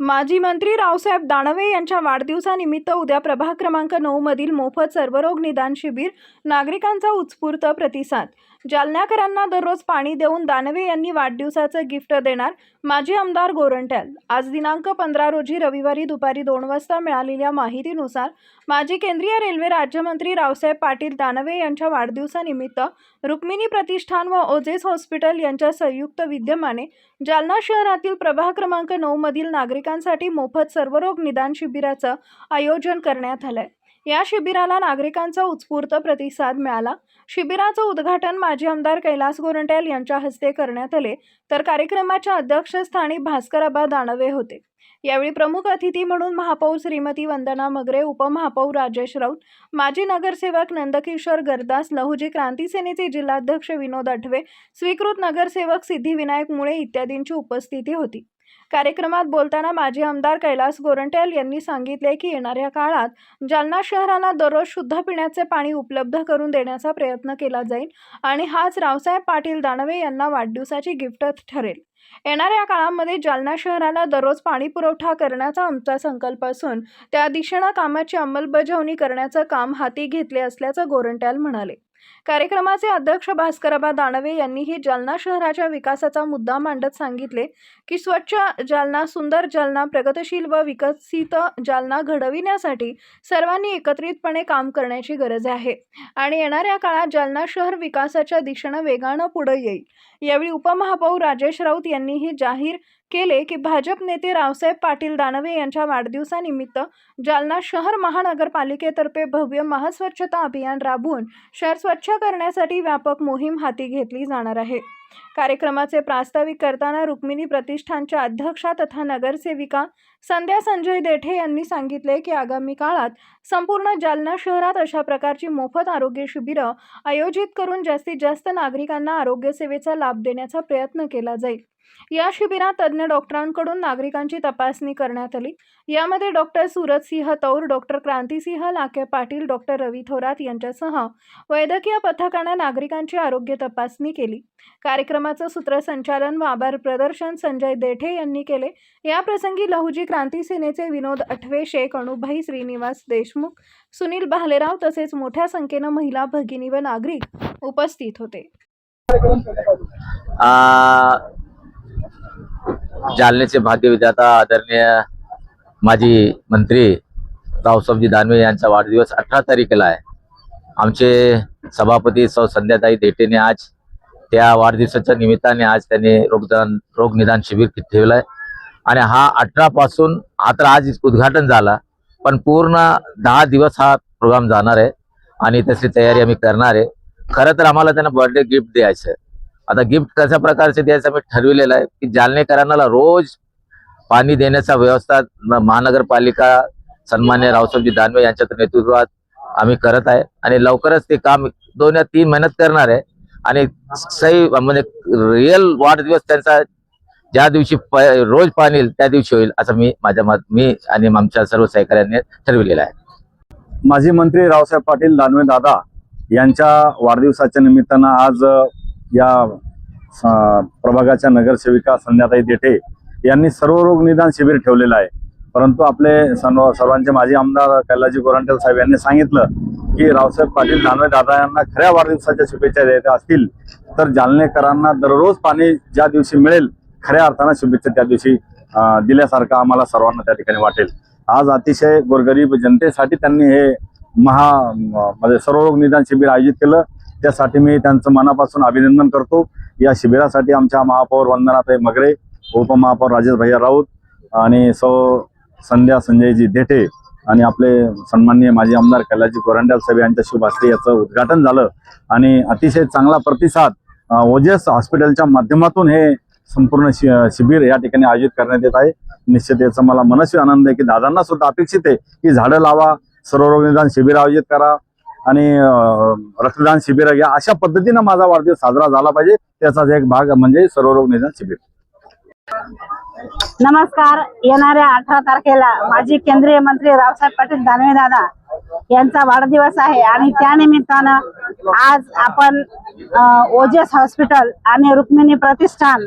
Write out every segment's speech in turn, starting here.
माजी मंत्री रावसाहेब दानवे यांच्या वाढदिवसानिमित्त उद्या प्रभाग क्रमांक 9 मधील मोफत सर्वरोग निदान शिबिर, नागरिकांचा उत्स्फूर्त प्रतिसाद। जालन्याकरांना दररोज पाणी देऊन दानवे यांनी वाढदिवसाचं गिफ्ट देणार। माजी आमदार गोरंट्याल। आज दिनांक 15 रोजी रविवारी दुपारी 2 वाजता मिळालेल्या माहितीनुसार माजी केंद्रीय रेल्वे राज्यमंत्री रावसाहेब पाटील दानवे यांच्या वाढदिवसानिमित्त रुक्मिणी प्रतिष्ठान व ओजेस हॉस्पिटल यांच्या संयुक्त विद्यमाने जालना शहरातील प्रभाग क्रमांक 9 मधील नागरिकांसाठी मोफत सर्वरोग निदान शिबिराचं आयोजन करण्यात आलंय। या शिबिराला नागरिकांचा उत्स्फूर्त प्रतिसाद मिळाला। शिबिराचं उद्घाटन माजी आमदार कैलास गोरंट्याल यांच्या हस्ते करण्यात आले, तर कार्यक्रमाच्या अध्यक्षस्थानी भास्करआबा दानवे होते। यावेळी प्रमुख अतिथी म्हणून महापौर श्रीमती वंदना मगरे, उपमहापौर राजेश राऊत, माजी नगरसेवक नंदकिशोर गरदास, लहुजी क्रांती सेनेचे जिल्हाध्यक्ष विनोद आठवे, स्वीकृत नगरसेवक सिद्धिविनायक मुळे इत्यादींची उपस्थिती होती। कार्यक्रमात बोलताना माजी आमदार कैलास गोरंट्याल यांनी सांगितले की येणाऱ्या काळात जालना शहराला दररोज शुद्ध पिण्याचे पाणी उपलब्ध करून देण्याचा प्रयत्न केला जाईल आणि हाच रावसाहेब पाटील दानवे यांना वाढदिवसाची गिफ्ट ठरेल। येणाऱ्या काळामध्ये जालना शहराला दररोज पाणी पुरवठा करण्याचा आमचा संकल्प असून त्या दिशेने कामाची अंमलबजावणी करण्याचं काम हाती घेतले असल्याचं गोरंट्याल म्हणाले। कार्यक्रमाचे अध्यक्ष भास्करआबा दानवे यांनीही जालना शहराच्या विकासाचा मुद्दा मांडत सांगितले की स्वच्छ जालना, सुंदर जालना, प्रगतशील व विकसित जालना घडविण्यासाठी सर्वांनी एकत्रितपणे काम करण्याची गरज आहे आणि येणाऱ्या काळात जालना शहर विकासाच्या दिशेने वेगाने पुढे येईल। यावेळी उपमहापौर राजेश राऊत यांनीही जाहीर केले की भाजप नेते रावसाहेब पाटील दानवे यांच्या वाढदिवसानिमित्त जालना शहर महानगरपालिकेतर्फे भव्य महास्वच्छता अभियान राबवून शहर स्वच्छ करण्यासाठी व्यापक मोहीम हाती घेतली जाणार आहे। कार्यक्रमाचे प्रास्ताविक करताना रुक्मिणी प्रतिष्ठानच्या अध्यक्षा तथा नगरसेविका संध्या संजय देठे यांनी सांगितले की आगामी काळात संपूर्ण जालना शहरात अशा प्रकारची मोफत आरोग्य शिबिरं आयोजित करून जास्तीत जास्त नागरिकांना आरोग्य सेवेचा लाभ देण्याचा प्रयत्न केला जाईल। या शिबिरात तज्ञ डॉक्टरांकडून नागरिकांची तपासणी करण्यात आली। यामध्ये डॉक्टर सूरजसिंह तौर, डॉक्टर क्रांतिसिंह लाखे पाटील, डॉक्टर रवी थोरात यांच्यासह वैद्यकीय पथकाने नागरिकांची आरोग्य तपासणी केली। कार्यक्रमाचं सूत्रसंचालन व आभार प्रदर्शन संजय देठे यांनी केले। या प्रसंगी लहुजी क्रांती सेनेचे विनोद आठवे, शेख अणुभाई, श्रीनिवास देशमुख, सुनील भालेराव तसेच मोठ्या संख्येने महिला, भगिनी व नागरिक उपस्थित होते। जालन्याचे भाग्य विधाता आदरणीय माजी मंत्री रावसाहेबजी दानवे यांचा वाढदिवस 18 तारखेला आहे। आमचे सभापती सौ संध्याताई देठेने आज त्या वाढदिवसाच्या निमित्ताने आज त्यांनी रोग निदान शिबिर ठेवलं आहे आणि हा 18 पासून आता आज उद्घाटन झाला, पण पूर्ण 10 दिवस हा प्रोग्राम जाणार आहे आणि त्याची तयारी आम्ही करणार आहे। खरं तर आम्हाला त्यांना बर्थडे गिफ्ट द्यायचं आहे। आता गिफ्ट कशा प्रकारचे द्यायचं मी ठरविलेलं आहे की जालनेकरांना रोज पाणी देण्याचा व्यवस्था महानगरपालिका सन्मान्य रावसाहेबजी दानवे यांच्या नेतृत्वात आम्ही करत आहे आणि लवकरच ते काम 2 या 3 महिन्यात करणार आहे आणि सही म्हणजे रिअल वाढदिवस त्यांचा ज्या दिवशी रोज पाणी येईल त्या दिवशी होईल असं मी आणि आमच्या सर्व सहकाऱ्यांनी ठरविलेलं आहे। माजी मंत्री रावसाहेब पाटील दानवे दादा यांच्या वाढदिवसाच्या निमित्तानं आज या प्रभागाच्या नगरसेविका संध्याताई देठे यांनी सर्वरोग निदान शिबिर ठेवलेलं आहे। परंतु आपले सर्वांचे माजी आमदार कैलासजी गोरंट्याल साहेब यांनी सांगितलं की रावसाहेब पाटील दानवे दादा यांना खऱ्या वाढदिवसाच्या शुभेच्छा द्यायच्या असतील तर जालनेकरांना दररोज पाणी ज्या दिवशी मिळेल खऱ्या अर्थानं शुभेच्छा त्या दिवशी दिल्यासारखं आम्हाला सर्वांना त्या ठिकाणी वाटेल। आज अतिशय गोरगरीब जनतेसाठी त्यांनी हे म्हणजे सर्वरोग निदान शिबिर आयोजित केलं, त्यासाठी मी त्यांचं मनापासून अभिनंदन करतो। या शिबिरासाठी आमच्या महापौर वंदनाताई मगरे, उपमहापौर राजेश भैया राऊत आणि सौ संध्या संजयजी देठे आणि आपले सन्माननीय माजी आमदार कैलासजी गोरंट्याल साहेब यांच्या शुभ हस्ते याचं उद्घाटन झालं आणि अतिशय चांगला प्रतिसाद ओजेस हॉस्पिटलच्या माध्यमातून हे संपूर्ण शिबिर या ठिकाणी आयोजित करण्यात येत आहे। निश्चित याचा मला मनस्वी आनंद आहे की दादांना सुद्धा अपेक्षित आहे की झाडं लावा, सर्वरोग निदान शिबिर आयोजित करा आणि रक्तदान शिबिर घ्या, अशा पद्धतीने माझा वाढदिवस साजरा झाला पाहिजे। त्याचाच एक भाग म्हणजे सर्वरोग निदान शिबिर। नमस्कार। येणाऱ्या 18 तारखेला माजी केंद्रीय मंत्री रावसाहेब पाटील दानवे दादा यांचा वाढदिवस आहे आणि त्यानिमित्तानं आज आपण ओजेस हॉस्पिटल आणि रुक्मिणी प्रतिष्ठान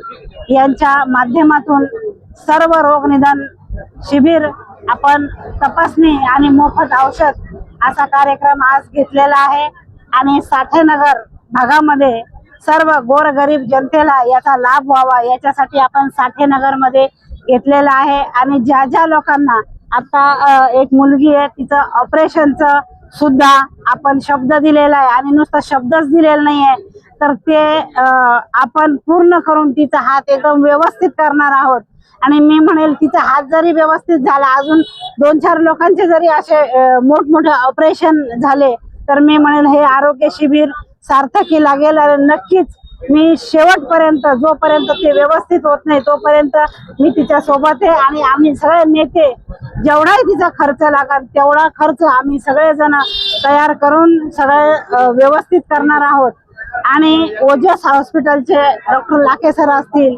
यांच्या माध्यमातून सर्व रोग निदान शिबिर आपण तपासणी आणि मोफत औषध असा कार्यक्रम आज घेतलेला आहे आणि साठेनगर भागामध्ये सर्व गोरगरीब जनतेला याचा लाभ व्हावा याच्यासाठी आपण साठेनगर मध्ये घेतलेला आहे आणि ज्या ज्या लोकांना आता एक मुलगी आहे तिचं ऑपरेशनचं सुद्धा आपण शब्द दिलेला आहे आणि नुसता शब्दच दिलेला नाहीये तर ते आपण पूर्ण करून तिचा हात एकदम व्यवस्थित करणार आहोत आणि मी म्हणेल तिचा हात जरी व्यवस्थित झाला अजून 2-4 लोकांचे जरी असे मोठमोठे ऑपरेशन झाले तर मी म्हणेल हे आरोग्य शिबिर सार्थकी लागेल आणि नक्कीच मी शेवटपर्यंत जोपर्यंत ते व्यवस्थित होत नाही तोपर्यंत मी तिच्या सोबत आहे आणि आम्ही सगळे नेते जेवढाही तिचा खर्च लागेल तेवढा खर्च आम्ही सगळेजण तयार करून सगळे व्यवस्थित करणार आहोत आणि ओजस हॉस्पिटलचे डॉक्टर लाखे सर असतील,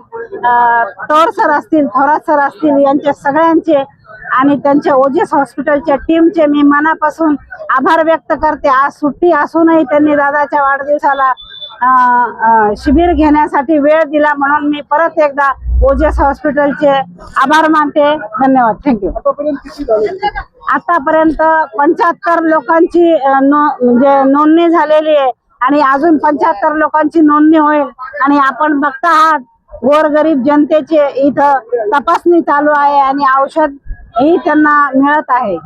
तोर सर असतील, थोरात सर असतील यांचे सगळ्यांचे आणि त्यांच्या ओजस हॉस्पिटलच्या टीमचे मी मनापासून आभार व्यक्त करते। आज सुट्टी असूनही त्यांनी दादाच्या वाढदिवसाला शिबिर घेण्यासाठी वेळ दिला म्हणून मी परत एकदा ओजस हॉस्पिटलचे आभार मानते। धन्यवाद, थँक्यू। आतापर्यंत 75 लोकांची म्हणजे नोंदणी झालेली आहे आणि अजून 75 लोकांची नोंदणी होईल आणि आपण बघता आहात गोरगरीब जनतेचे इथं तपासणी चालू आहे आणि औषध ही त्यांना मिळत आहे।